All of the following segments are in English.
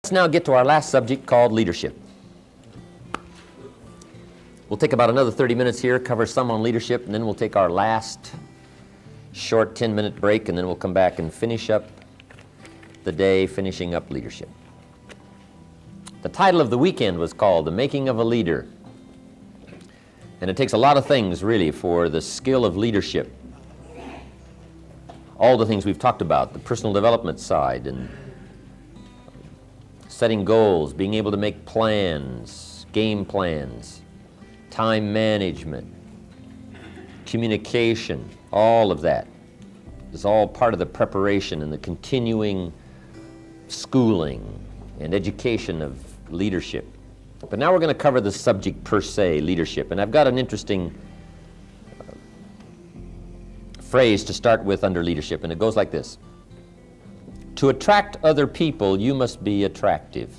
Let's now get to our last subject called leadership. We'll take about another 30 minutes here, cover some on leadership, and then we'll take our last short 10-minute break, and then we'll come back and finish up the day, finishing up leadership. The title of the weekend was called The Making of a Leader. And it takes a lot of things, really, for the skill of leadership. All the things we've talked about, the personal development side, and setting goals, being able to make plans, game plans, time management, communication, all of that is all part of the preparation and the continuing schooling and education of leadership. But now we're going to cover the subject per se, leadership. And I've got an interesting phrase to start with under leadership, and it goes like this. To attract other people, you must be attractive.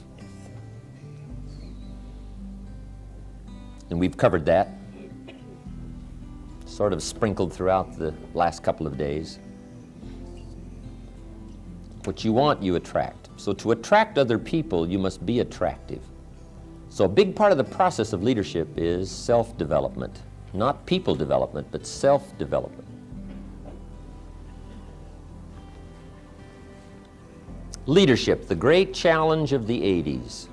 And we've covered that, sort of sprinkled throughout the last couple of days. What you want, you attract. So to attract other people, you must be attractive. So a big part of the process of leadership is self-development. Not people development, but self-development. Leadership, the great challenge of the 80s.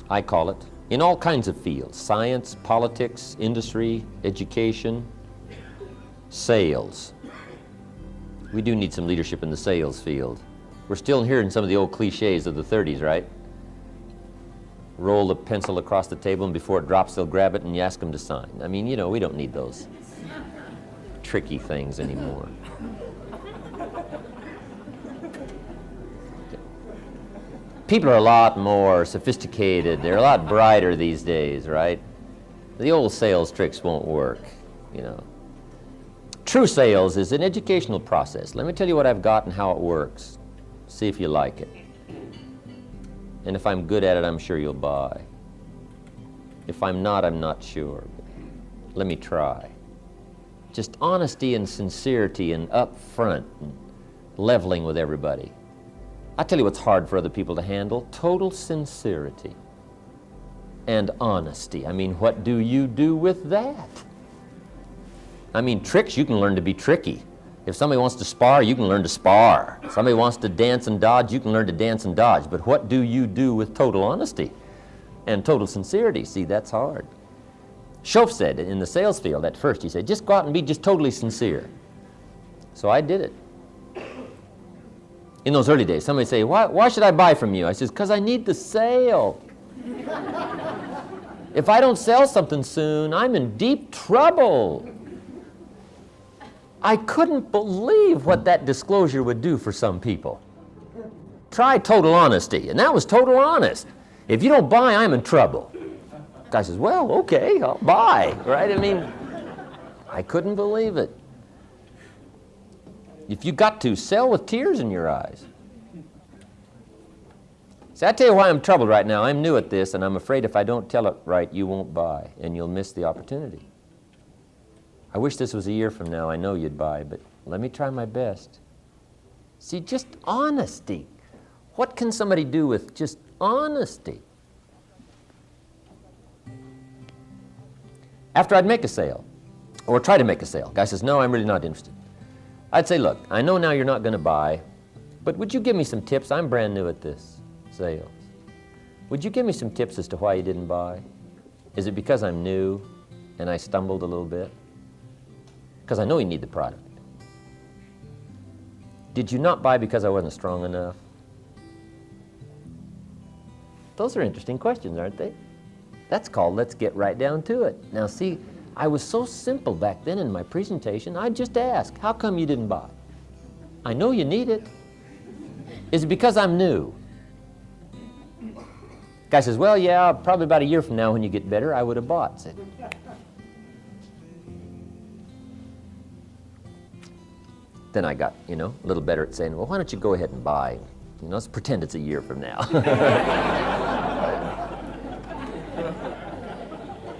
I call it. In all kinds of fields, science, politics, industry, education, sales. We do need some leadership in the sales field. We're still hearing some of the old cliches of the 30s, right? Roll the pencil across the table, and before it drops, they'll grab it and you ask them to sign. I mean, you know, we don't need those tricky things anymore. People are a lot more sophisticated. They're a lot brighter these days, right? The old sales tricks won't work, you know. True sales is an educational process. Let me tell you what I've got and how it works. See if you like it. And if I'm good at it, I'm sure you'll buy. If I'm not, I'm not sure. Let me try. Just honesty and sincerity and upfront and leveling with everybody. I tell you what's hard for other people to handle, total sincerity and honesty. I mean, what do you do with that? I mean, tricks, you can learn to be tricky. If somebody wants to spar, you can learn to spar. If somebody wants to dance and dodge, you can learn to dance and dodge. But what do you do with total honesty and total sincerity? See, that's hard. Schoaf said in the sales field at first, he said, just go out and be just totally sincere. So I did it. In those early days, somebody would say, why should I buy from you? I says, because I need the sale. If I don't sell something soon, I'm in deep trouble. I couldn't believe what that disclosure would do for some people. Try total honesty, and that was total honest. If you don't buy, I'm in trouble. The guy says, well, okay, I'll buy, right? I mean, I couldn't believe it. If you got to, sell with tears in your eyes. See, I tell you why I'm troubled right now. I'm new at this, and I'm afraid if I don't tell it right, you won't buy, and you'll miss the opportunity. I wish this was a year from now. I know you'd buy, but let me try my best. See, just honesty. What can somebody do with just honesty? After I'd make a sale, or try to make a sale, guy says, no, I'm really not interested. I'd say, look, I know now you're not going to buy, but would you give me some tips? I'm brand new at this sales. Would you give me some tips as to why you didn't buy? Is it because I'm new and I stumbled a little bit? Because I know you need the product. Did you not buy because I wasn't strong enough? Those are interesting questions, aren't they? That's called let's get right down to it. Now see, I was so simple back then in my presentation, I'd just ask, how come you didn't buy? I know you need it. Is it because I'm new? Guy says, well, yeah, probably about a year from now when you get better, I would have bought. Said, then I got, a little better at saying, well, why don't you go ahead and buy? Let's pretend it's a year from now.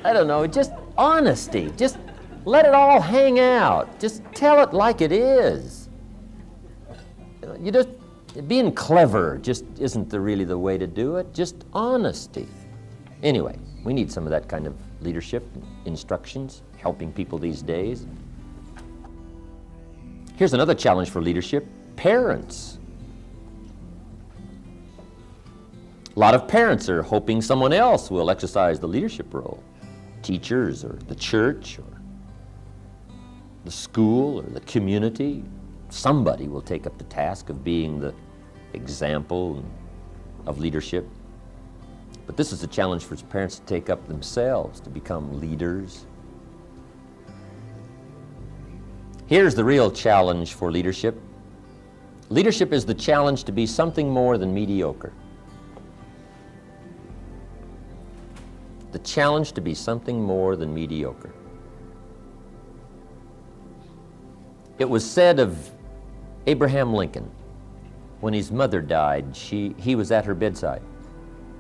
I don't know, just honesty. Just let it all hang out. Just tell it like it is. You just, being clever just isn't really the way to do it, just honesty. Anyway, we need some of that kind of leadership, instructions, helping people these days. Here's another challenge for leadership: parents. A lot of parents are hoping someone else will exercise the leadership role. Teachers, or the church, or the school, or the community. Somebody will take up the task of being the example of leadership. But this is a challenge for parents to take up themselves, to become leaders. Here's the real challenge for leadership. Leadership is the challenge to be something more than mediocre. The challenge to be something more than mediocre. It was said of Abraham Lincoln, when his mother died, he was at her bedside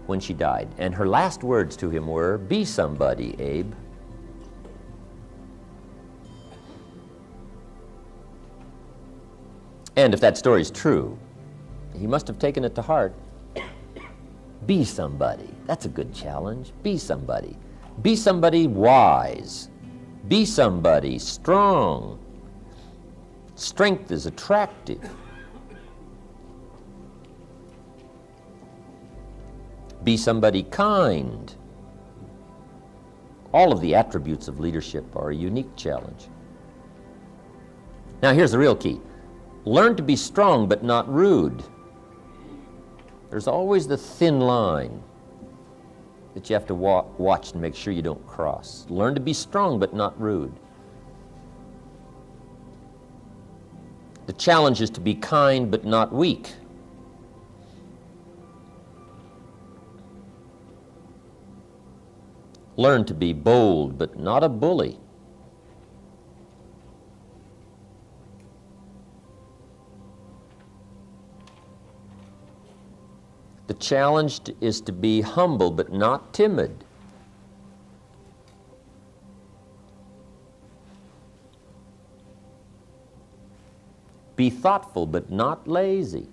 when she died, and her last words to him were, "Be somebody, Abe." And if that story is true, he must have taken it to heart. Be somebody. That's a good challenge. Be somebody. Be somebody wise. Be somebody strong. Strength is attractive. Be somebody kind. All of the attributes of leadership are a unique challenge. Now here's the real key. Learn to be strong but not rude. There's always the thin line that you have to watch and make sure you don't cross. Learn to be strong but not rude. The challenge is to be kind but not weak. Learn to be bold but not a bully. The challenge is to be humble but not timid. Be thoughtful but not lazy.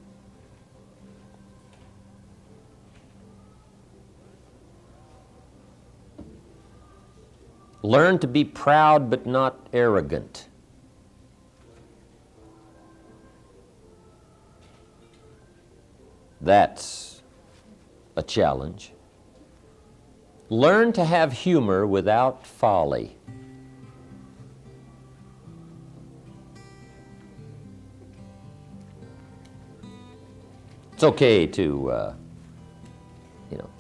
Learn to be proud but not arrogant. That's a challenge. Learn to have humor without folly. It's okay to,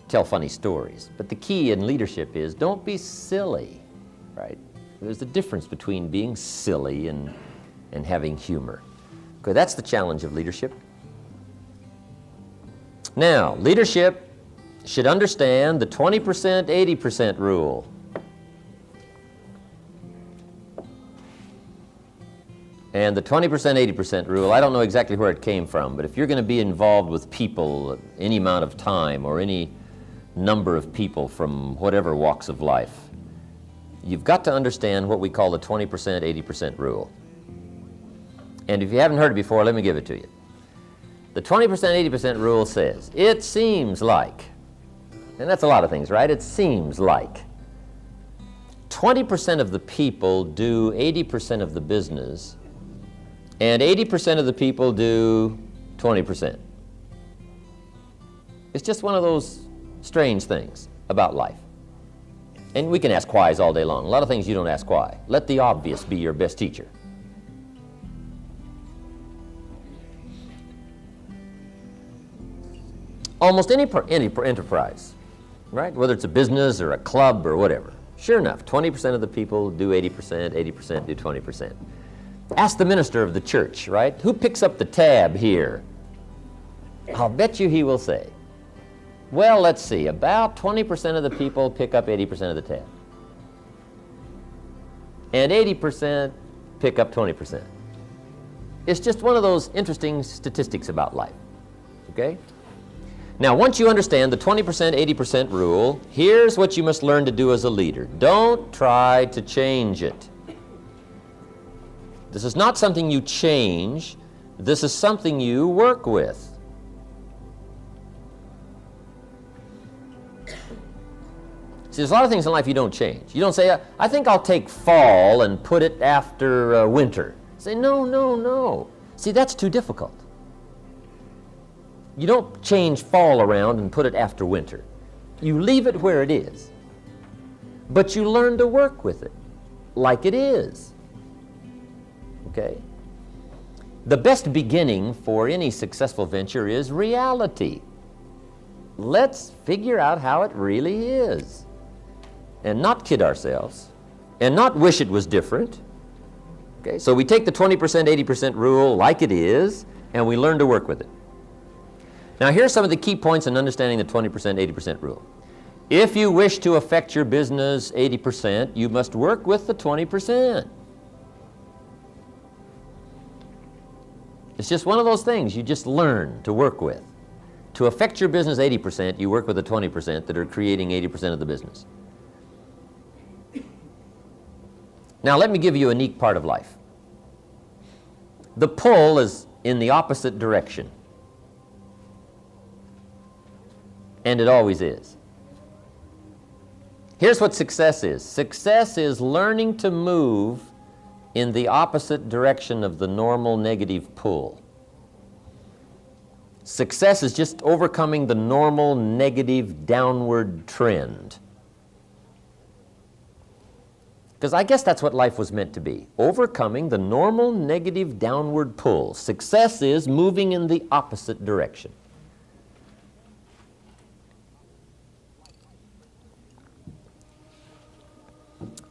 tell funny stories, but the key in leadership is don't be silly, right? There's a difference between being silly and having humor. Okay, that's the challenge of leadership. Now, leadership should understand the 20%, 80% rule. And the 20%, 80% rule, I don't know exactly where it came from, but if you're going to be involved with people any amount of time or any number of people from whatever walks of life, you've got to understand what we call the 20%, 80% rule. And if you haven't heard it before, let me give it to you. The 20%, 80% rule says, it seems like, and that's a lot of things, right? It seems like 20% of the people do 80% of the business, and 80% of the people do 20%. It's just one of those strange things about life. And we can ask whys all day long. A lot of things you don't ask why. Let the obvious be your best teacher. Almost any enterprise, right? Whether it's a business or a club or whatever. Sure enough, 20% of the people do 80%, 80% do 20%. Ask the minister of the church, right? Who picks up the tab here? I'll bet you he will say, well, let's see, about 20% of the people pick up 80% of the tab. And 80% pick up 20%. It's just one of those interesting statistics about life, okay? Now, once you understand the 20%, 80% rule, here's what you must learn to do as a leader. Don't try to change it. This is not something you change. This is something you work with. See, there's a lot of things in life you don't change. You don't say, I think I'll take fall and put it after winter. Say, no, no, no. See, that's too difficult. You don't change fall around and put it after winter. You leave it where it is. But you learn to work with it like it is. Okay? The best beginning for any successful venture is reality. Let's figure out how it really is. And not kid ourselves, and not wish it was different. Okay, so we take the 20%, 80% rule like it is, and we learn to work with it. Now here's some of the key points in understanding the 20%, 80% rule. If you wish to affect your business 80%, you must work with the 20%. It's just one of those things you just learn to work with. To affect your business 80%, you work with the 20% that are creating 80% of the business. Now let me give you a unique part of life. The pull is in the opposite direction. And it always is. Here's what success is. Success is learning to move in the opposite direction of the normal negative pull. Success is just overcoming the normal negative downward trend. Because I guess that's what life was meant to be, overcoming the normal negative downward pull. Success is moving in the opposite direction.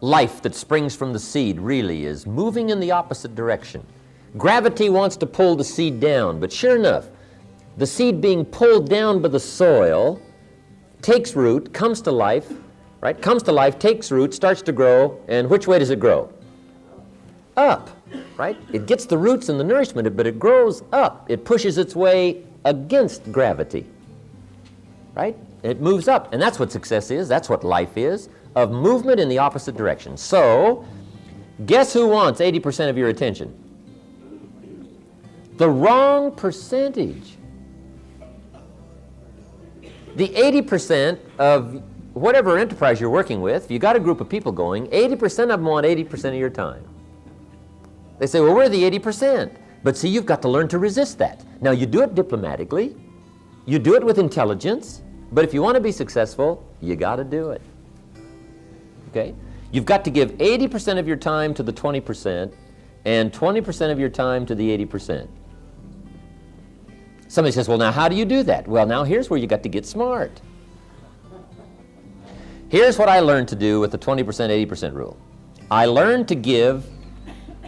Life that springs from the seed really is moving in the opposite direction. Gravity wants to pull the seed down, but sure enough, the seed being pulled down by the soil takes root, comes to life, right? Comes to life, takes root, starts to grow, and which way does it grow? Up, right? It gets the roots and the nourishment, but it grows up. It pushes its way against gravity, right? It moves up, and that's what success is, that's what life is, of movement in the opposite direction. So, guess who wants 80% of your attention? The wrong percentage. The 80% of whatever enterprise you're working with, if you got a group of people going, 80% of them want 80% of your time. They say, well, we're the 80%. But see, you've got to learn to resist that. Now, you do it diplomatically. You do it with intelligence. But if you want to be successful, you got to do it. Okay? You've got to give 80% of your time to the 20% and 20% of your time to the 80%. Somebody says, well, now how do you do that? Well, now here's where you got to get smart. Here's what I learned to do with the 20%, 80% rule. I learned to give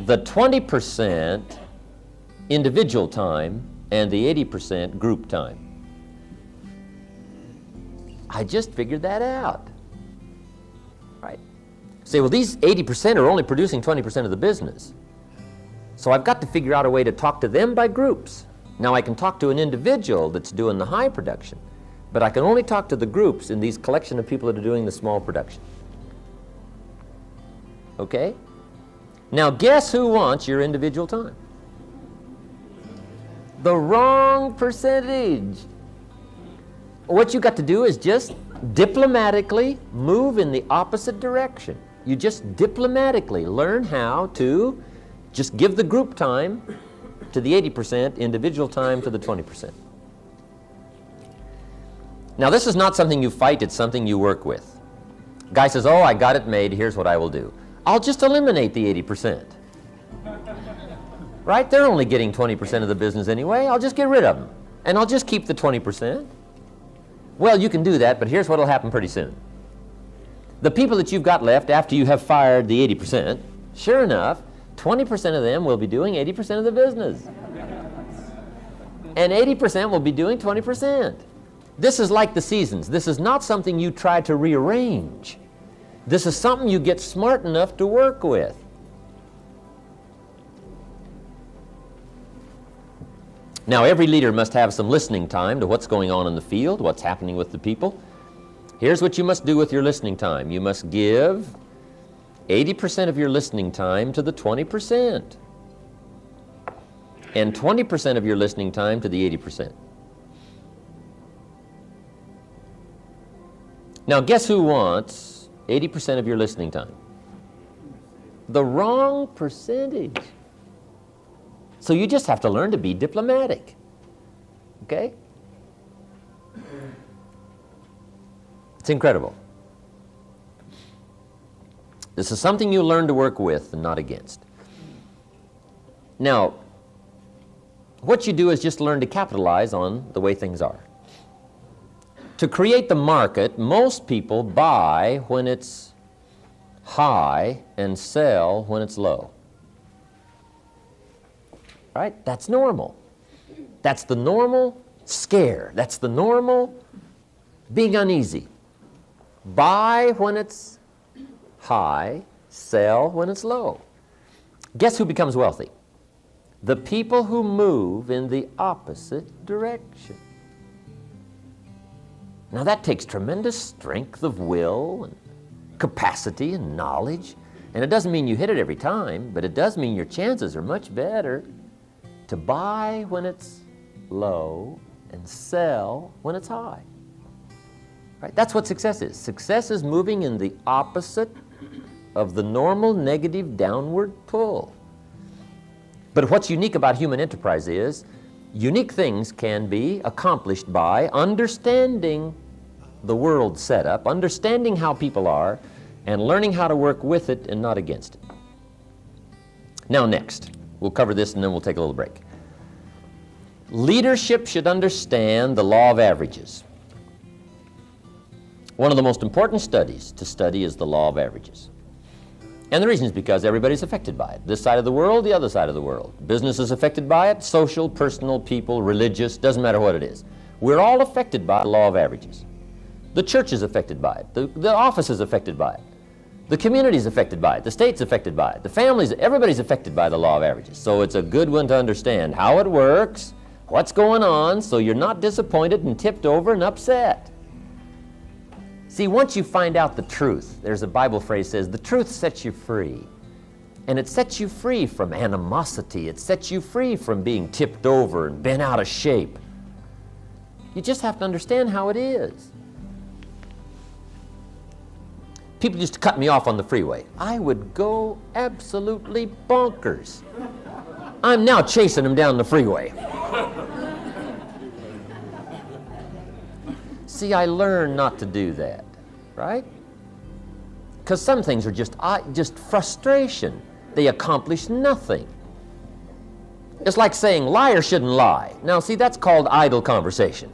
the 20% individual time and the 80% group time. I just figured that out. Right? Say, well, these 80% are only producing 20% of the business. So I've got to figure out a way to talk to them by groups. Now I can talk to an individual that's doing the high production, but I can only talk to the groups in these collection of people that are doing the small production. Okay? Now guess who wants your individual time? The wrong percentage. What you got to do is just diplomatically move in the opposite direction. You just diplomatically learn how to just give the group time to the 80%, individual time to the 20%. Now this is not something you fight, it's something you work with. Guy says, oh, I got it made, here's what I will do. I'll just eliminate the 80%. Right? They're only getting 20% of the business anyway, I'll just get rid of them. And I'll just keep the 20%. Well, you can do that, but here's what will happen pretty soon. The people that you've got left after you have fired the 80%, sure enough, 20% of them will be doing 80% of the business. And 80% will be doing 20%. This is like the seasons. This is not something you try to rearrange. This is something you get smart enough to work with. Now, every leader must have some listening time to what's going on in the field, what's happening with the people. Here's what you must do with your listening time. You must give 80% of your listening time to the 20%, and 20% of your listening time to the 80%. Now, guess who wants 80% of your listening time? The wrong percentage. So you just have to learn to be diplomatic. Okay? It's incredible. This is something you learn to work with and not against. Now, what you do is just learn to capitalize on the way things are. To create the market, most people buy when it's high and sell when it's low. Right? That's normal. That's the normal scare. That's the normal being uneasy. Buy when it's high, sell when it's low. Guess who becomes wealthy? The people who move in the opposite direction. Now that takes tremendous strength of will and capacity and knowledge. And it doesn't mean you hit it every time, but it does mean your chances are much better to buy when it's low and sell when it's high. Right? That's what success is. Success is moving in the opposite of the normal negative downward pull. But what's unique about human enterprise is unique things can be accomplished by understanding the world setup, understanding how people are, and learning how to work with it and not against it. Now next, we'll cover this and then we'll take a little break. Leadership should understand the law of averages. One of the most important studies to study is the law of averages. And the reason is because everybody's affected by it. This side of the world, the other side of the world. Business is affected by it, social, personal, people, religious, doesn't matter what it is. We're all affected by the law of averages. The church is affected by it. The office is affected by it. The community is affected by it. The state's affected by it. The families, everybody's affected by the law of averages. So it's a good one to understand how it works, what's going on, so you're not disappointed and tipped over and upset. See, once you find out the truth, there's a Bible phrase that says, the truth sets you free. And it sets you free from animosity. It sets you free from being tipped over and bent out of shape. You just have to understand how it is. People used to cut me off on the freeway. I would go absolutely bonkers. I'm now chasing them down the freeway. See, I learned not to do that, right? Because some things are just frustration. They accomplish nothing. It's like saying liars shouldn't lie. Now, see, that's called idle conversation.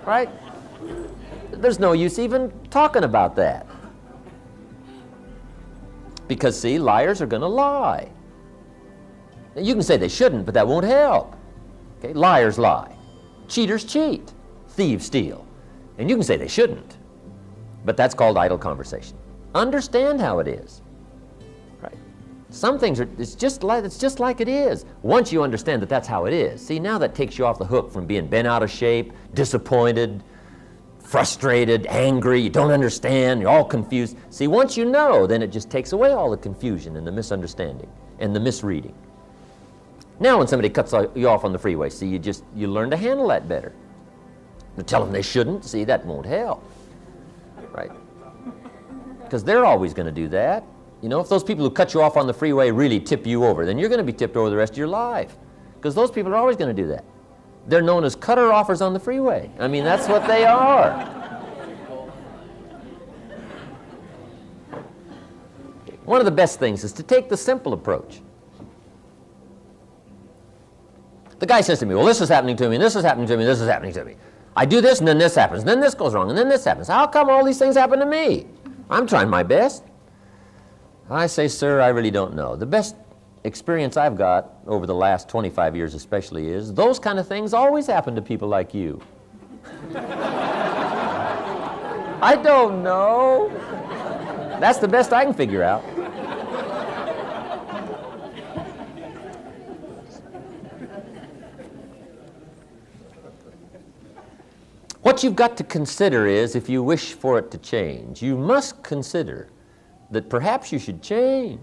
Right? There's no use even talking about that. Because, see, liars are going to lie. Now, you can say they shouldn't, but that won't help. Okay? Liars lie. Cheaters cheat. Thieves steal. And you can say they shouldn't, but that's called idle conversation. Understand how it is. Right? Some things are, it's just like it is. Once you understand that that's how it is, see, now that takes you off the hook from being bent out of shape, disappointed, frustrated, angry, you don't understand, you're all confused. See, once you know, then it just takes away all the confusion and the misunderstanding and the misreading. Now when somebody cuts you off on the freeway, see, you learn to handle that better. To tell them they shouldn't, see, that won't help, right? Because they're always going to do that. You know, if those people who cut you off on the freeway really tip you over, then you're going to be tipped over the rest of your life. Because those people are always going to do that. They're known as cutter-offers on the freeway. I mean, that's what they are. One of the best things is to take the simple approach. The guy says to me, well, this is happening to me, and this is happening to me, and this is happening to me. I do this, and then this happens, and then this goes wrong, and then this happens. How come all these things happen to me? I'm trying my best. I say, sir, I really don't know. The best experience I've got over the last 25 years especially is those kind of things always happen to people like you. I don't know. That's the best I can figure out. What you've got to consider is, if you wish for it to change, you must consider that perhaps you should change.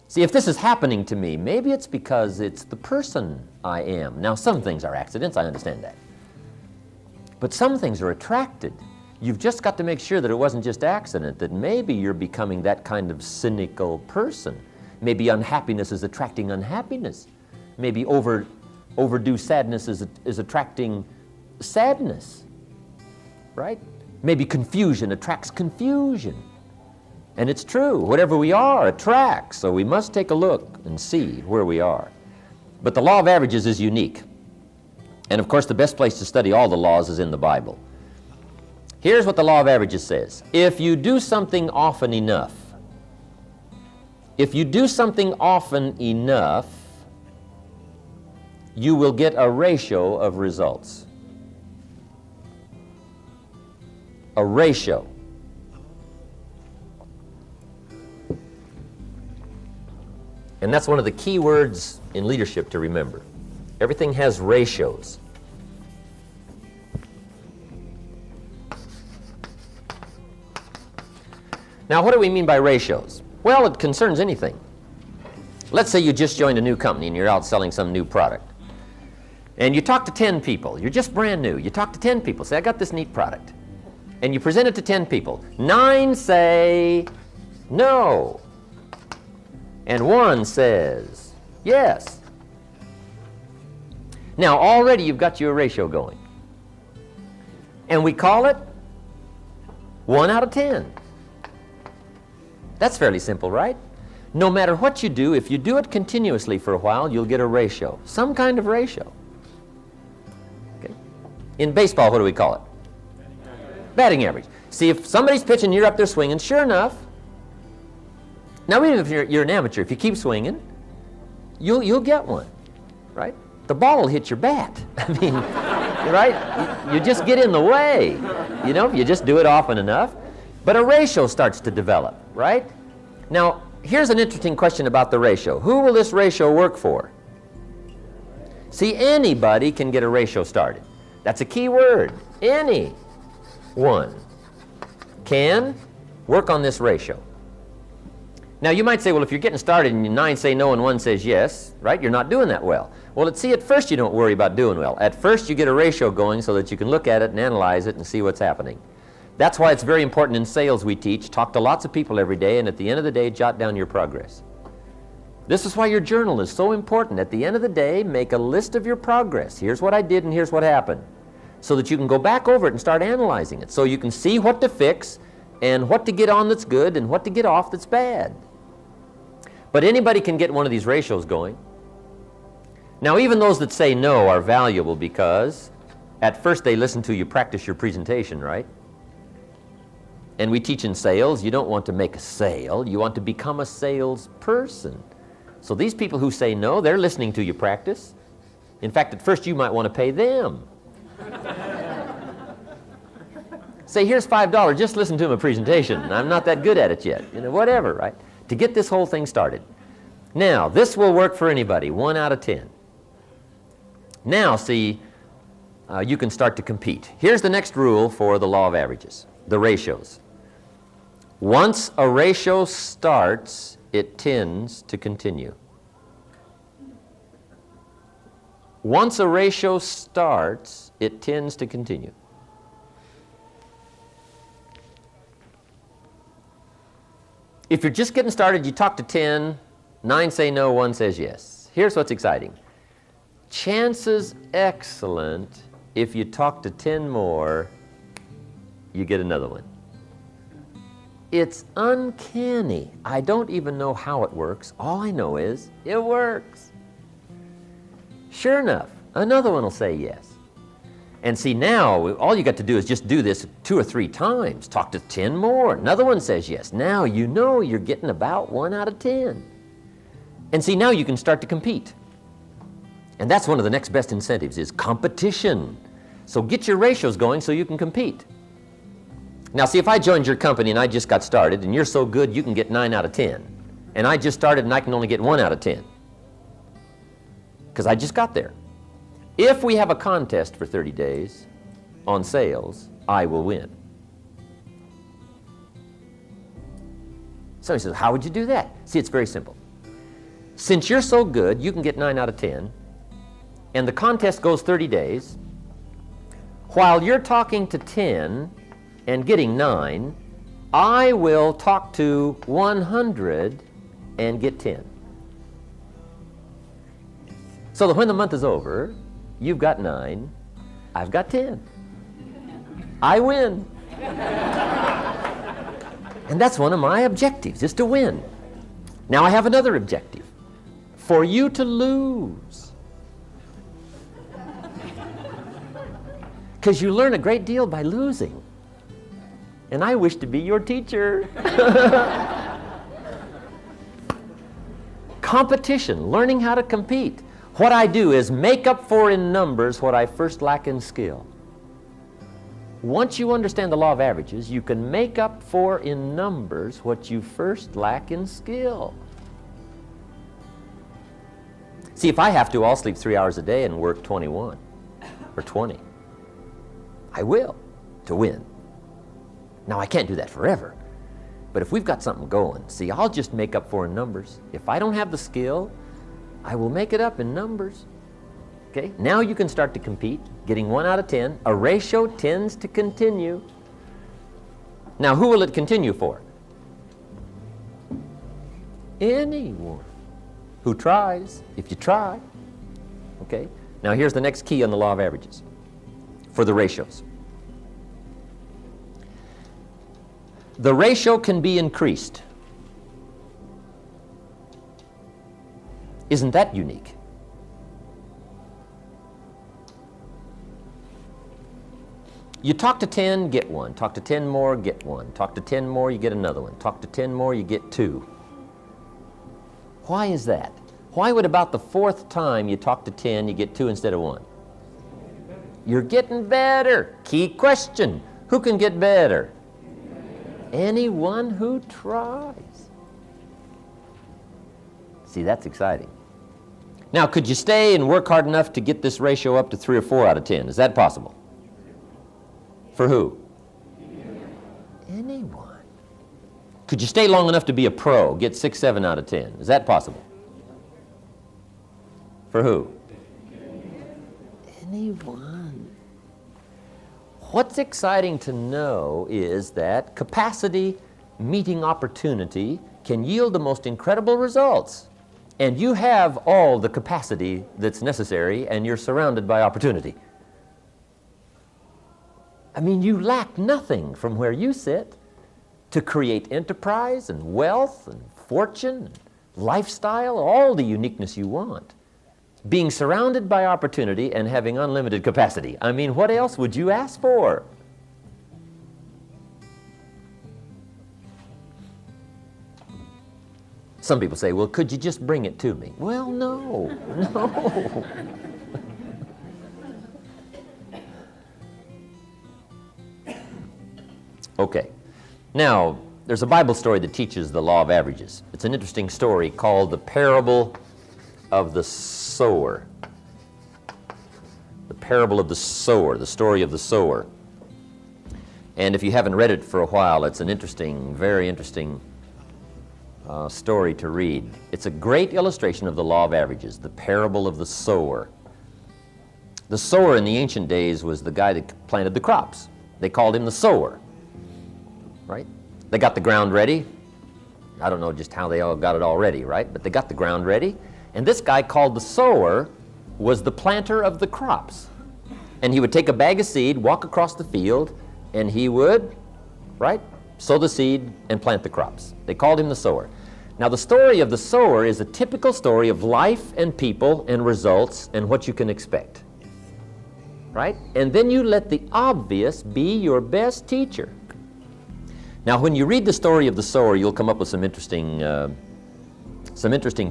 See, if this is happening to me, maybe it's because it's the person I am. Now, some things are accidents, I understand that. But some things are attracted. You've just got to make sure that it wasn't just accident, that maybe you're becoming that kind of cynical person. Maybe unhappiness is attracting unhappiness. Maybe overdue sadness is attracting sadness, right? Maybe confusion attracts confusion. And it's true, whatever we are attracts, so we must take a look and see where we are. But the law of averages is unique. And of course, the best place to study all the laws is in the Bible. Here's what the law of averages says. If you do something often enough, you will get a ratio of results. A ratio. And that's one of the key words in leadership to remember. Everything has ratios. Now, what do we mean by ratios? Well, it concerns anything. Let's say you just joined a new company and you're out selling some new product. And you talk to 10 people. You're just brand new. You talk to 10 people. Say, I got this neat product. And you present it to 10 people. 9 say no. And 1 says yes. Now, already you've got your ratio going. And we call it 1 out of 10. That's fairly simple, right? No matter what you do, if you do it continuously for a while, you'll get a ratio, some kind of ratio. Okay. In baseball, what do we call it? Batting average. See, if somebody's pitching, you're up there swinging, sure enough. Now, even if you're an amateur, if you keep swinging, you'll get one, right? The ball will hit your bat. I mean, right? You just get in the way. You know, if you just do it often enough. But a ratio starts to develop, right? Now, here's an interesting question about the ratio. Who will this ratio work for? See, anybody can get a ratio started. That's a key word. Anyone can work on this ratio. Now, you might say, well, if you're getting started and 9 say no and 1 says yes, right, you're not doing that well. Well, see, at first you don't worry about doing well. At first you get a ratio going so that you can look at it and analyze it and see what's happening. That's why it's very important in sales we teach. Talk to lots of people every day, and at the end of the day, jot down your progress. This is why your journal is so important. At the end of the day, make a list of your progress. Here's what I did and here's what happened. So that you can go back over it and start analyzing it. So you can see what to fix and what to get on that's good and what to get off that's bad. But anybody can get one of these ratios going. Now, even those that say no are valuable because at first they listen to you practice your presentation, right? And we teach in sales, you don't want to make a sale, you want to become a salesperson. So these people who say no, they're listening to you practice. In fact, at first you might want to pay them. Say, here's $5, just listen to my presentation. I'm not that good at it yet. You know, whatever, right? To get this whole thing started. Now, this will work for anybody, 1 out of 10. Now, see, you can start to compete. Here's the next rule for the law of averages, the ratios. Once a ratio starts, it tends to continue. Once a ratio starts, it tends to continue. If you're just getting started, you talk to 10, 9 say no, 1 says yes. Here's what's exciting. Chances excellent, if you talk to 10 more, you get another one. It's uncanny. I don't even know how it works. All I know is it works. Sure enough, another one will say yes. And see, now, all you got to do is just do this 2 or 3 times. Talk to 10 more. Another one says yes. Now you know you're getting about 1 out of 10. And see, now you can start to compete. And that's one of the next best incentives is competition. So get your ratios going so you can compete. Now, see, if I joined your company and I just got started and you're so good you can get 9 out of 10, and I just started and I can only get 1 out of 10 because I just got there. If we have a contest for 30 days on sales, I will win. Somebody says, how would you do that? See, it's very simple. Since you're so good, you can get 9 out of 10, and the contest goes 30 days, While you're talking to 10 and getting 9, I will talk to 100 and get 10. So that when the month is over, you've got 9, I've got 10. I win. And that's one of my objectives, is to win. Now I have another objective, for you to lose. Because you learn a great deal by losing. And I wish to be your teacher. Competition, learning how to compete. What I do is make up for in numbers what I first lack in skill. Once you understand the law of averages, you can make up for in numbers what you first lack in skill. See, if I have to, I'll sleep 3 hours a day and work 21 or 20. I will, to win. Now, I can't do that forever. But if we've got something going, see, I'll just make up for in numbers. If I don't have the skill, I will make it up in numbers. Okay? Now you can start to compete, getting 1 out of 10. A ratio tends to continue. Now, who will it continue for? Anyone who tries, if you try. Okay? Now, here's the next key on the law of averages for the ratios. The ratio can be increased. Isn't that unique? You talk to 10, get 1. Talk to 10 more, get 1. Talk to 10 more, you get another one. Talk to 10 more, you get 2. Why is that? Why would about the 4th time you talk to 10, you get 2 instead of 1? You're getting better. Key question. Who can get better? Anyone who tries. See, that's exciting. Now, could you stay and work hard enough to get this ratio up to 3 or 4 out of 10? Is that possible? For who? Anyone. Could you stay long enough to be a pro, get 6, 7 out of 10? Is that possible? For who? Anyone. What's exciting to know is that capacity meeting opportunity can yield the most incredible results. And you have all the capacity that's necessary, and you're surrounded by opportunity. I mean, you lack nothing from where you sit to create enterprise and wealth and fortune and lifestyle, all the uniqueness you want. Being surrounded by opportunity and having unlimited capacity. I mean, what else would you ask for? Some people say, well, could you just bring it to me? Well, no, no. Okay. Now, there's a Bible story that teaches the law of averages. It's an interesting story called the parable of the sower. The parable of the sower, the story of the sower. And if you haven't read it for a while, it's an interesting, very interesting story to read. It's a great illustration of the law of averages, the parable of the sower. The sower in the ancient days was the guy that planted the crops. They called him the sower. Right? They got the ground ready. I don't know just how they all got it all ready, right? But they got the ground ready. And this guy called the sower was the planter of the crops. And he would take a bag of seed, walk across the field, and he would, right, sow the seed and plant the crops. They called him the sower. Now, the story of the sower is a typical story of life and people and results and what you can expect. Right? And then you let the obvious be your best teacher. Now, when you read the story of the sower, you'll come up with some interesting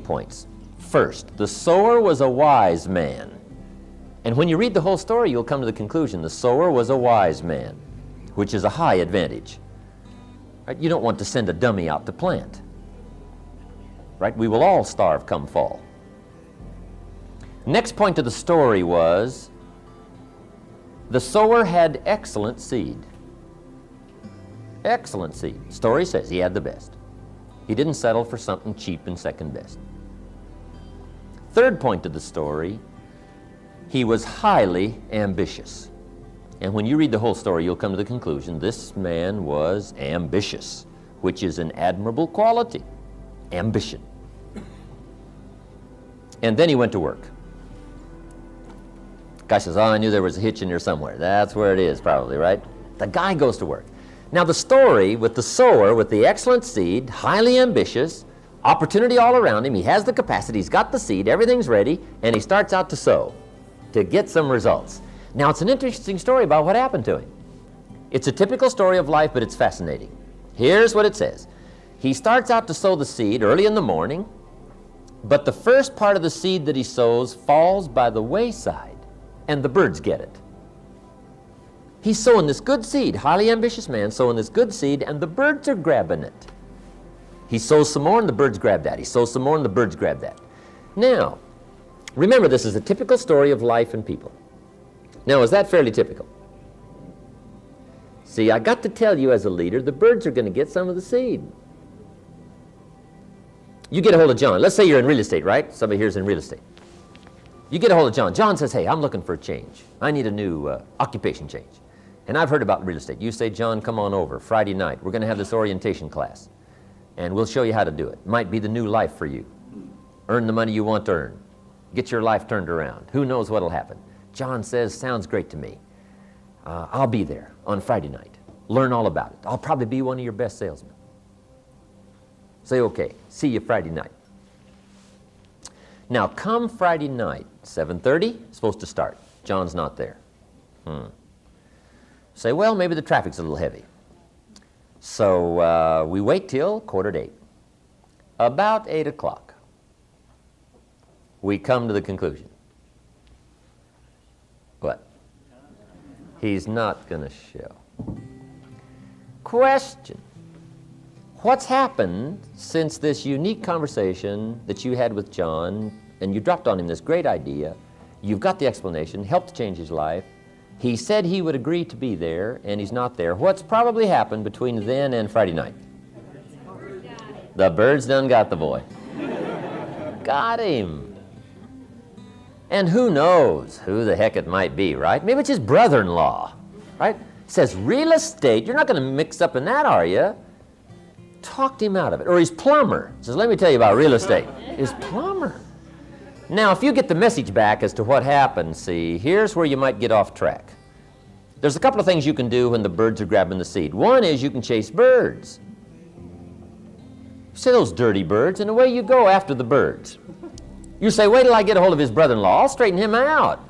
points. First, the sower was a wise man. And when you read the whole story, you'll come to the conclusion the sower was a wise man, which is a high advantage. Right? You don't want to send a dummy out to plant. Right? We will all starve come fall. Next point to the story was the sower had excellent seed. Excellent seed. Story says he had the best. He didn't settle for something cheap and second best. Third point to the story, he was highly ambitious. And when you read the whole story, you'll come to the conclusion this man was ambitious, which is an admirable quality, ambition. And then he went to work. Guy says, oh, I knew there was a hitch in there somewhere. That's where it is probably, right? The guy goes to work. Now the story with the sower, with the excellent seed, highly ambitious, opportunity all around him, he has the capacity, he's got the seed, everything's ready, and he starts out to sow, to get some results. Now it's an interesting story about what happened to him. It's a typical story of life, but it's fascinating. Here's what it says. He starts out to sow the seed early in the morning, but the first part of the seed that he sows falls by the wayside, and the birds get it. He's sowing this good seed, highly ambitious man sowing this good seed, and the birds are grabbing it. He sows some more and the birds grab that. He sows some more and the birds grab that. Now, remember this is a typical story of life and people. Now, is that fairly typical? See, I got to tell you as a leader, the birds are going to get some of the seed. You get a hold of John. Let's say you're in real estate, right? Somebody here's in real estate. You get a hold of John. John says, hey, I'm looking for a change. I need a new occupation change. And I've heard about real estate. You say, John, come on over Friday night. We're going to have this orientation class. And we'll show you how to do it. Might be the new life for you. Earn the money you want to earn. Get your life turned around. Who knows what'll happen? John says, sounds great to me. I'll be there on Friday night. Learn all about it. I'll probably be one of your best salesmen. Say, okay, see you Friday night. Now, come Friday night, 7:30, supposed to start. John's not there. Say, well, maybe the traffic's a little heavy. So we wait till 7:45. About 8 o'clock, we come to the conclusion. What? He's not going to show. Question. What's happened since this unique conversation that you had with John, and you dropped on him this great idea, you've got the explanation, helped change his life, he said he would agree to be there, and he's not there. What's probably happened between then and Friday night? The birds done got the boy. Got him. And who knows who the heck it might be, right? Maybe it's his brother-in-law, right? Says real estate, you're not going to mix up in that, are you? Talked him out of it. Or his plumber. Says, let me tell you about real estate. His plumber. Now, if you get the message back as to what happened, see, here's where you might get off track. There's a couple of things you can do when the birds are grabbing the seed. One is you can chase birds. You say those dirty birds, and away you go after the birds. You say, wait till I get a hold of his brother-in-law. I'll straighten him out.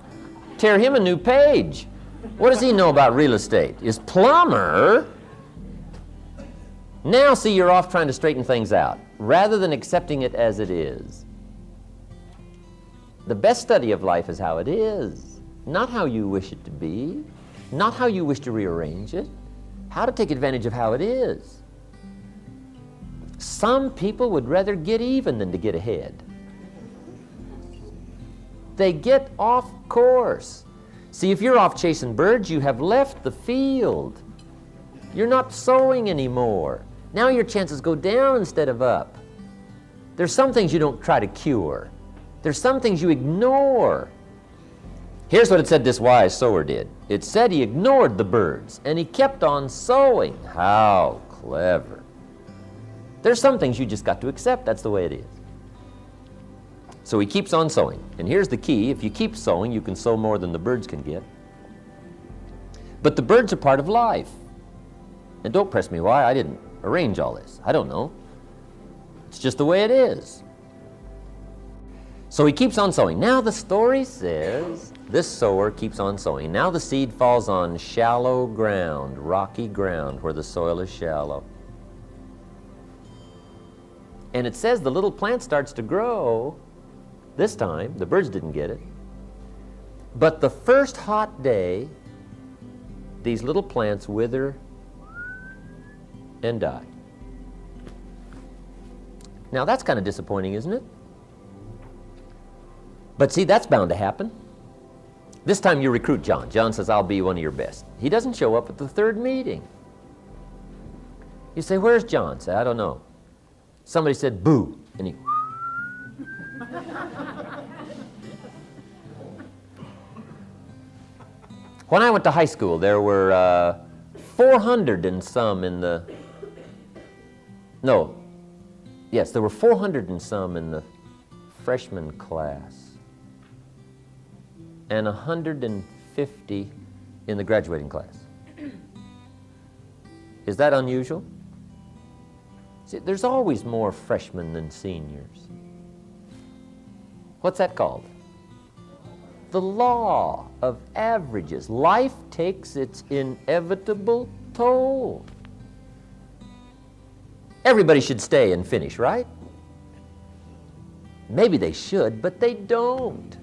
Tear him a new page. What does he know about real estate? His plumber. Now, see, you're off trying to straighten things out, rather than accepting it as it is. The best study of life is how it is, not how you wish it to be, not how you wish to rearrange it, how to take advantage of how it is. Some people would rather get even than to get ahead. They get off course. See, if you're off chasing birds, you have left the field. You're not sowing anymore. Now your chances go down instead of up. There's some things you don't try to cure. There's some things you ignore. Here's what it said this wise sower did. It said he ignored the birds, and he kept on sowing. How clever. There's some things you just got to accept. That's the way it is. So he keeps on sowing. And here's the key. If you keep sowing, you can sow more than the birds can get. But the birds are part of life. And don't press me why. I didn't arrange all this. I don't know. It's just the way it is. So he keeps on sowing. Now the story says this sower keeps on sowing. Now the seed falls on shallow ground, rocky ground where the soil is shallow. And it says the little plant starts to grow. This time, the birds didn't get it. But the first hot day, these little plants wither and die. Now that's kind of disappointing, isn't it? But see, that's bound to happen. This time you recruit John. John says, I'll be one of your best. He doesn't show up at the third meeting. You say, where's John? Say, I don't know. Somebody said, boo. And he... When I went to high school, there were 400 and some in the, no, yes, there were 400 and some in the freshman class and 150 in the graduating class. Is that unusual? See, there's always more freshmen than seniors. What's that called? The law of averages. Life takes its inevitable toll. Everybody should stay and finish, right? Maybe they should, but they don't.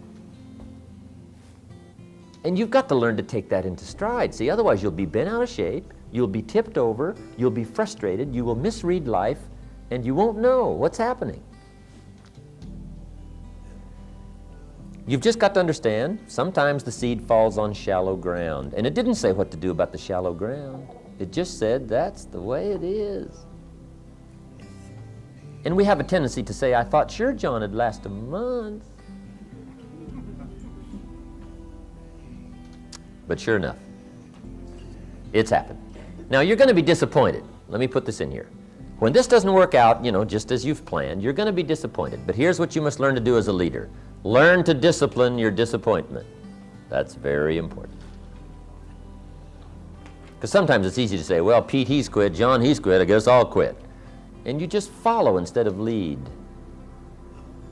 And you've got to learn to take that into stride. See, otherwise you'll be bent out of shape, you'll be tipped over, you'll be frustrated, you will misread life, and you won't know what's happening. You've just got to understand, sometimes the seed falls on shallow ground. And it didn't say what to do about the shallow ground. It just said that's the way it is. And we have a tendency to say, I thought sure John would last a month. But sure enough, it's happened. Now you're going to be disappointed. Let me put this in here. When this doesn't work out, just as you've planned, you're going to be disappointed. But here's what you must learn to do as a leader. Learn to discipline your disappointment. That's very important. Because sometimes it's easy to say, well, Pete, he's quit, John, he's quit, I guess I'll quit. And you just follow instead of lead.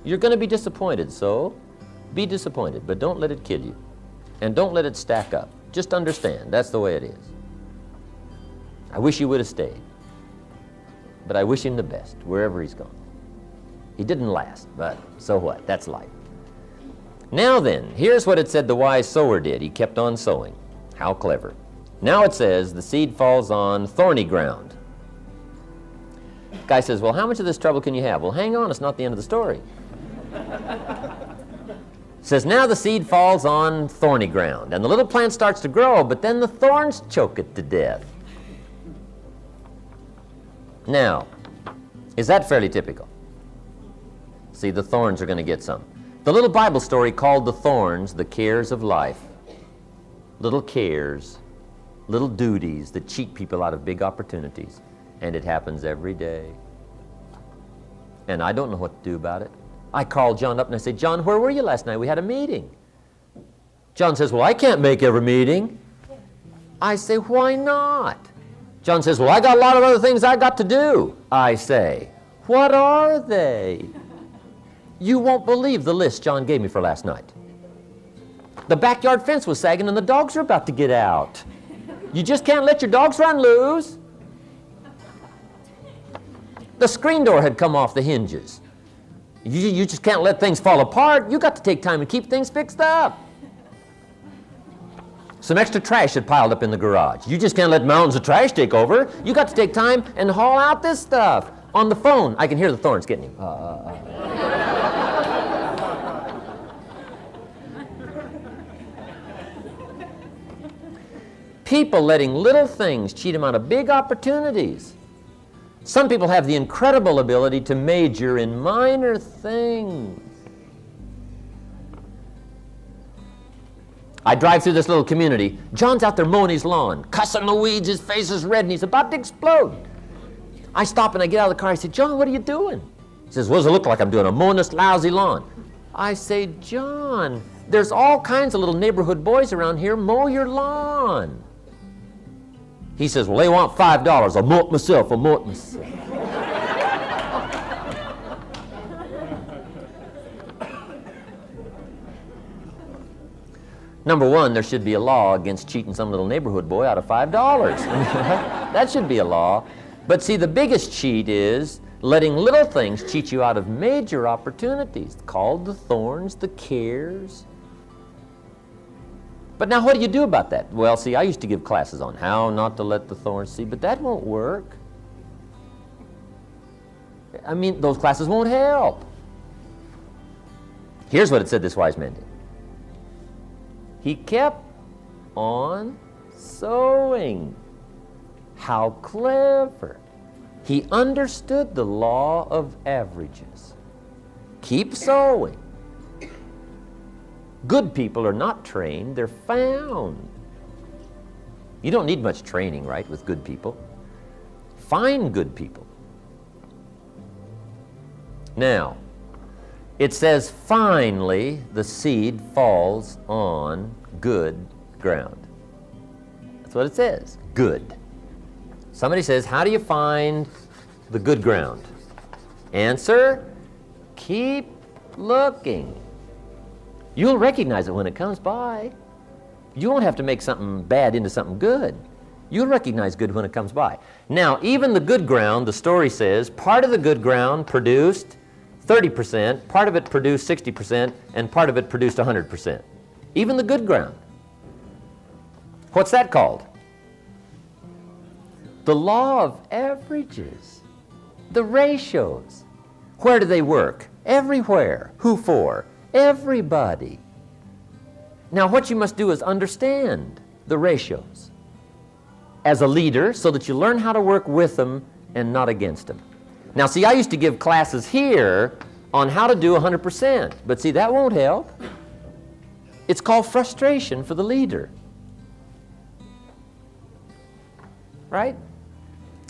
You're going to be disappointed, so be disappointed, but don't let it kill you. And don't let it stack up. Just understand, that's the way it is. I wish he would have stayed. But I wish him the best, wherever he's gone. He didn't last, but so what? That's life. Now then, here's what it said the wise sower did. He kept on sowing. How clever. Now it says the seed falls on thorny ground. The guy says, well, how much of this trouble can you have? Well, hang on, it's not the end of the story. It says, now the seed falls on thorny ground, and the little plant starts to grow, but then the thorns choke it to death. Now, is that fairly typical? See, the thorns are going to get some. The little Bible story called the thorns the cares of life. Little cares, little duties that cheat people out of big opportunities. And it happens every day. And I don't know what to do about it. I called John up and I said, John, where were you last night? We had a meeting. John says, well, I can't make every meeting. I say, why not? John says, well, I got a lot of other things I got to do. I say, what are they? You won't believe the list John gave me for last night. The backyard fence was sagging and the dogs are about to get out. You just can't let your dogs run loose. The screen door had come off the hinges. You just can't let things fall apart. You got to take time and keep things fixed up. Some extra trash had piled up in the garage. You just can't let mountains of trash take over. You got to take time and haul out this stuff. On the phone, I can hear the thorns getting him. People letting little things cheat them out of big opportunities. Some people have the incredible ability to major in minor things. I drive through this little community. John's out there mowing his lawn, cussing the weeds, his face is red, and he's about to explode. I stop and I get out of the car. I say, John, what are you doing? He says, what does it look like I'm doing? I'm mowing this lousy lawn. I say, John, there's all kinds of little neighborhood boys around here. Mow your lawn. He says, well, they want $5. I'll mow it myself. I'll mow it myself. Number one, there should be a law against cheating some little neighborhood boy out of $5. That should be a law. But see, the biggest cheat is letting little things cheat you out of major opportunities, called the thorns, the cares. But now what do you do about that? Well, see, I used to give classes on how not to let the thorns see, but that won't work. I mean, those classes won't help. Here's what it said this wise man did. He kept on sowing. How clever. He understood the law of averages. Keep sowing. Good people are not trained, they're found. You don't need much training, right, with good people. Find good people. Now, it says, finally, the seed falls on good ground. That's what it says, good. Somebody says, how do you find the good ground? Answer, keep looking. You'll recognize it when it comes by. You won't have to make something bad into something good. You'll recognize good when it comes by. Now, even the good ground, the story says, part of the good ground produced 30%, part of it produced 60%, and part of it produced 100%. Even the good ground. What's that called? The law of averages. The ratios. Where do they work? Everywhere. Who for? Everybody. Now, what you must do is understand the ratios as a leader so that you learn how to work with them and not against them. Now, see, I used to give classes here on how to do 100%, but see, that won't help. It's called frustration for the leader. Right?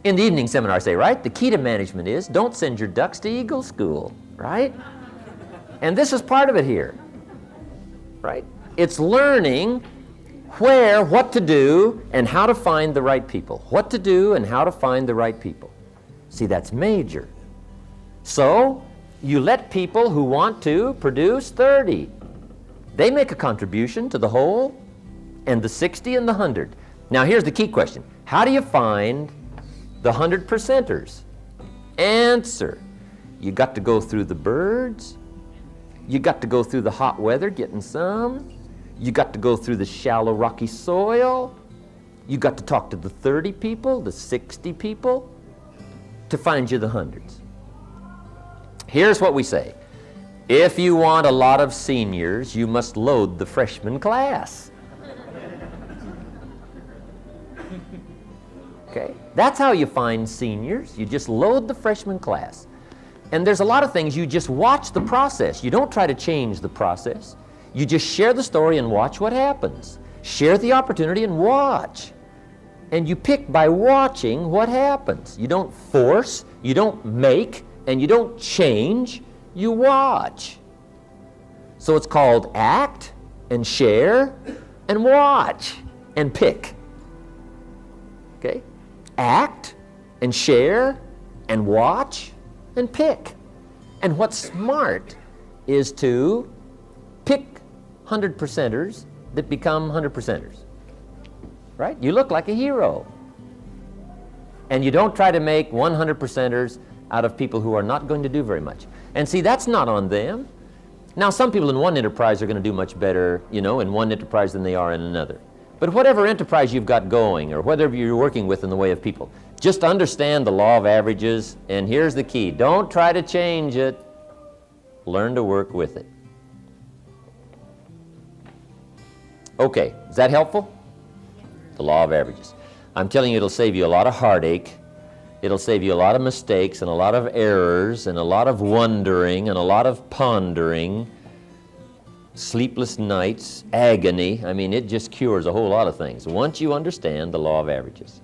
In the evening seminar, I say, right, the key to management is don't send your ducks to Eagle School, right? And this is part of it here, right? It's learning where, what to do, and how to find the right people. What to do and how to find the right people. See, that's major. So, you let people who want to produce 30. They make a contribution to the whole, and the 60 and the 100. Now, here's the key question. How do you find the 100%ers? Answer. You got to go through the birds. You got to go through the hot weather, getting some. You got to go through the shallow, rocky soil. You got to talk to the 30 people, the 60 people, to find you the hundreds. Here's what we say. If you want a lot of seniors, you must load the freshman class. Okay? That's how you find seniors. You just load the freshman class. And there's a lot of things, you just watch the process. You don't try to change the process. You just share the story and watch what happens. Share the opportunity and watch. And you pick by watching what happens. You don't force, you don't make, and you don't change. You watch. So it's called act and share and watch and pick. Okay? Act and share and watch and pick. And what's smart is to pick 100%ers that become 100%ers. Right? You look like a hero. And you don't try to make 100%ers out of people who are not going to do very much. And see, that's not on them. Now, some people in one enterprise are going to do much better, in one enterprise than they are in another. But whatever enterprise you've got going, or whatever you're working with in the way of people, just understand the law of averages, and here's the key. Don't try to change it. Learn to work with it. Okay, is that helpful? The law of averages. I'm telling you, it'll save you a lot of heartache. It'll save you a lot of mistakes and a lot of errors and a lot of wondering and a lot of pondering, sleepless nights, agony. I mean, it just cures a whole lot of things once you understand the law of averages.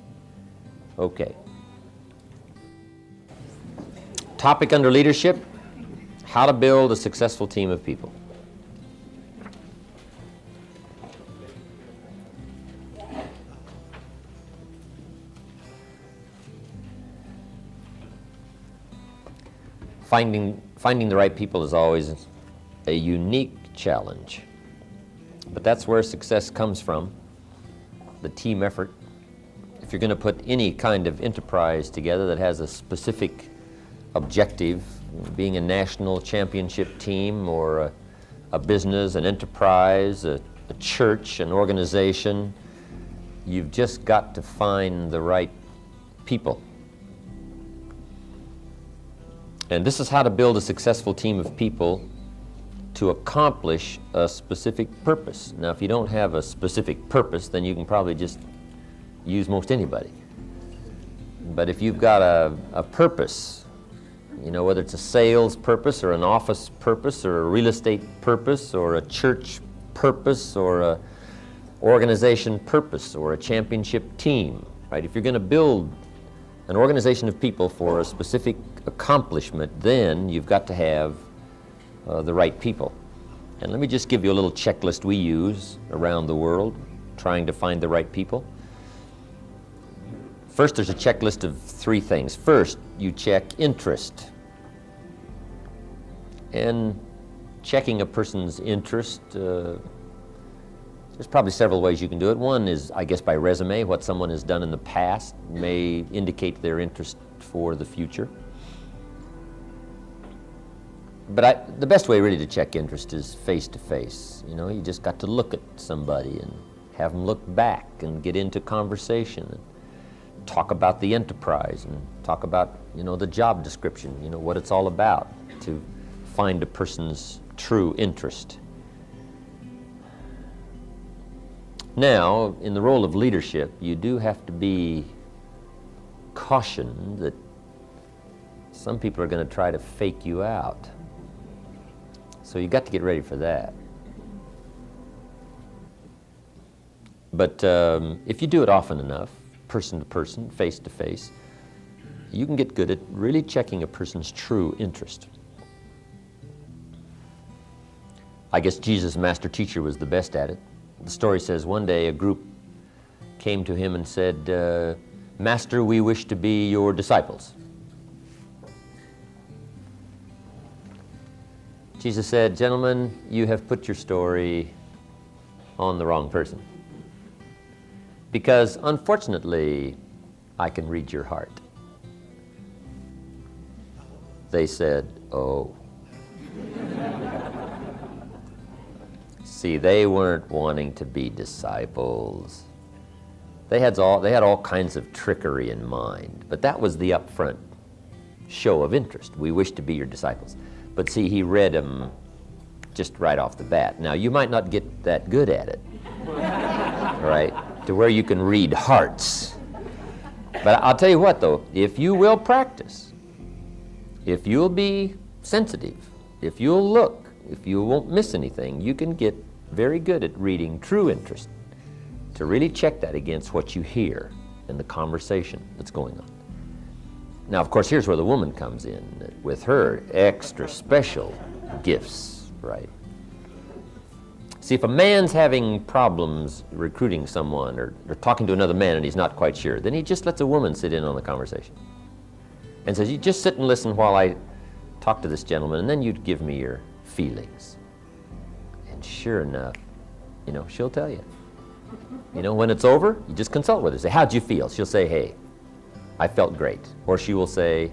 Okay. Topic under leadership, how to build a successful team of people. Finding the right people is always a unique challenge. But that's where success comes from, the team effort. If you're going to put any kind of enterprise together that has a specific objective, being a national championship team or a business, an enterprise, a church, an organization, you've just got to find the right people. And this is how to build a successful team of people to accomplish a specific purpose. Now, if you don't have a specific purpose, then you can probably just use most anybody. But if you've got a purpose, whether it's a sales purpose or an office purpose or a real estate purpose or a church purpose or organization purpose or a championship team, right? If you're going to build an organization of people for a specific accomplishment, then you've got to have the right people. And let me just give you a little checklist we use around the world, trying to find the right people. First, there's a checklist of 3 things. First, you check interest. And checking a person's interest, there's probably several ways you can do it. One is, I guess, by resume. What someone has done in the past may indicate their interest for the future. But the best way really to check interest is face-to-face. You know, you just got to look at somebody and have them look back and get into conversation and talk about the enterprise and talk about, you know, the job description, you know, what it's all about, to find a person's true interest. Now, in the role of leadership, you do have to be cautioned that some people are going to try to fake you out. So you got to get ready for that. But if you do it often enough, person to person, face to face, you can get good at really checking a person's true interest. I guess Jesus' master teacher was the best at it. The story says one day a group came to him and said, "Master, we wish to be your disciples." Jesus said, "Gentlemen, you have put your story on the wrong person. Because unfortunately, I can read your heart." They said, "Oh." See, they weren't wanting to be disciples. They had all kinds of trickery in mind, but that was the upfront show of interest. We wish to be your disciples. But see, he read them just right off the bat. Now, you might not get that good at it, right, to where you can read hearts. But I'll tell you what, though, if you will practice, if you'll be sensitive, if you'll look, if you won't miss anything, you can get very good at reading true interest, to really check that against what you hear in the conversation that's going on. Now, of course, here's where the woman comes in with her extra special gifts, right? See, if a man's having problems recruiting someone or talking to another man and he's not quite sure, then he just lets a woman sit in on the conversation and says, "You just sit and listen while I talk to this gentleman, and then you'd give me your feelings." And sure enough, you know, she'll tell you. You know, when it's over, you just consult with her. Say, "How'd you feel?" She'll say, "Hey, I felt great." Or she will say,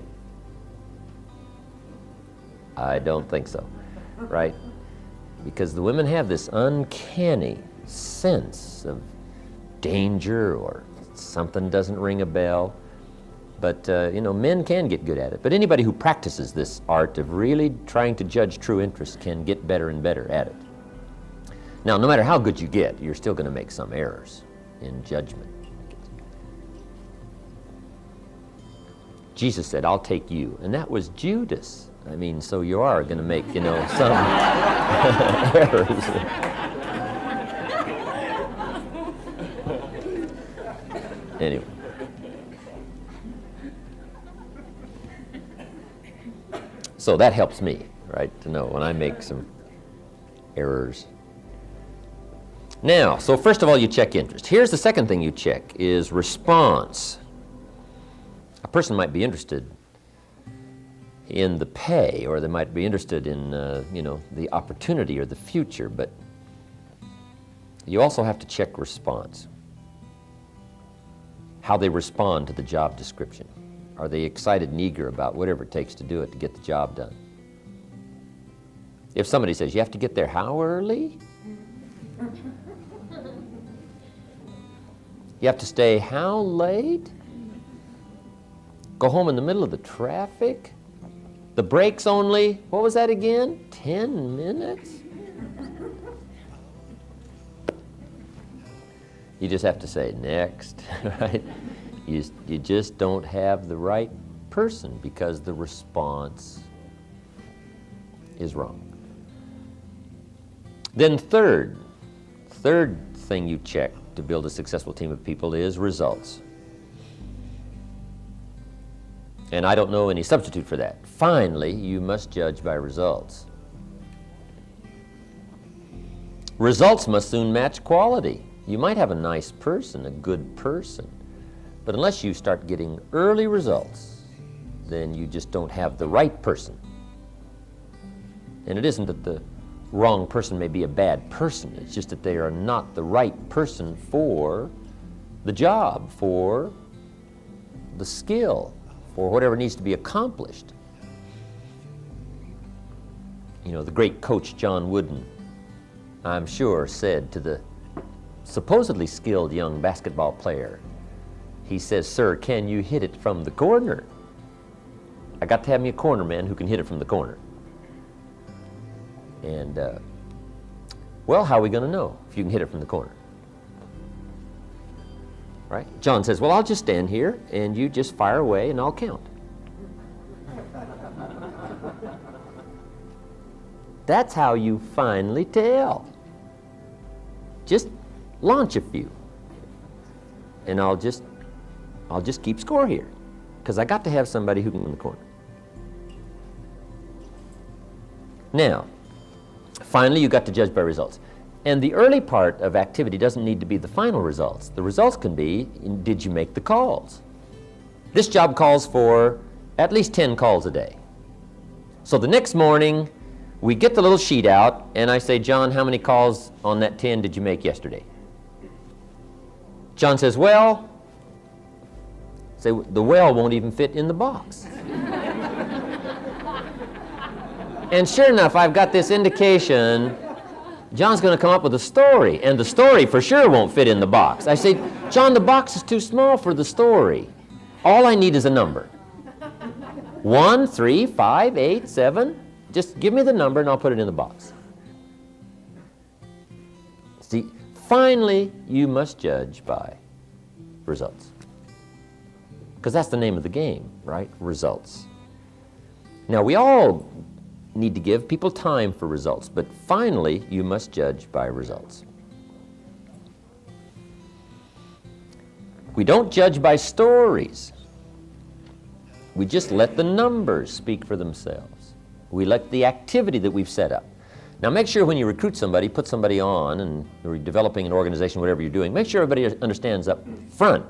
"I don't think so," right? Because the women have this uncanny sense of danger or something doesn't ring a bell. But, you know, men can get good at it. But anybody who practices this art of really trying to judge true interest can get better and better at it. Now, no matter how good you get, you're still going to make some errors in judgment. Jesus said, "I'll take you." And that was Judas. I mean, so you are going to make, you know, some errors. Anyway. So that helps me, right, to know when I make some errors. Now, so first of all, you check interest. Here's the second thing you check is response. A person might be interested in the pay, or they might be interested in, you know, the opportunity or the future, but you also have to check response. How they respond to the job description. Are they excited and eager about whatever it takes to do it to get the job done? If somebody says, "You have to get there how early? You have to stay how late? Go home in the middle of the traffic? The breaks only, what was that again? 10 minutes? You just have to say next, right? You just don't have the right person because the response is wrong. Then third thing you check to build a successful team of people is results. And I don't know any substitute for that. Finally, you must judge by results. Results must soon match quality. You might have a nice person, a good person, but unless you start getting early results, then you just don't have the right person. And it isn't that the wrong person may be a bad person, it's just that they are not the right person for the job, for the skill, for whatever needs to be accomplished. You know, the great coach John Wooden, I'm sure, said to the supposedly skilled young basketball player, he says, "Sir, can you hit it from the corner? I got to have me a corner man who can hit it from the corner." And, well, how are we going to know if you can hit it from the corner? Right? John says, "Well, I'll just stand here and you just fire away and I'll count." That's how you finally tell. Just launch a few, and I'll just keep score here, because I got to have somebody who can in the corner. Now, finally, you got to judge by results. And the early part of activity doesn't need to be the final results. The results can be, did you make the calls? This job calls for at least 10 calls a day. So the next morning, we get the little sheet out, and I say, "John, how many calls on that 10 did you make yesterday?" John says, "Well," say, "the well won't even fit in the box." And sure enough, I've got this indication John's going to come up with a story, and the story for sure won't fit in the box. I say, "John, the box is too small for the story. All I need is a number. 1, 3, 5, 8, 7. Just give me the number and I'll put it in the box." See, finally, you must judge by results. Because that's the name of the game, right? Results. Now, we all need to give people time for results, but finally, you must judge by results. We don't judge by stories. We just let the numbers speak for themselves. We let the activity that we've set up. Now, make sure when you recruit somebody, put somebody on, and you're developing an organization, whatever you're doing, make sure everybody understands up front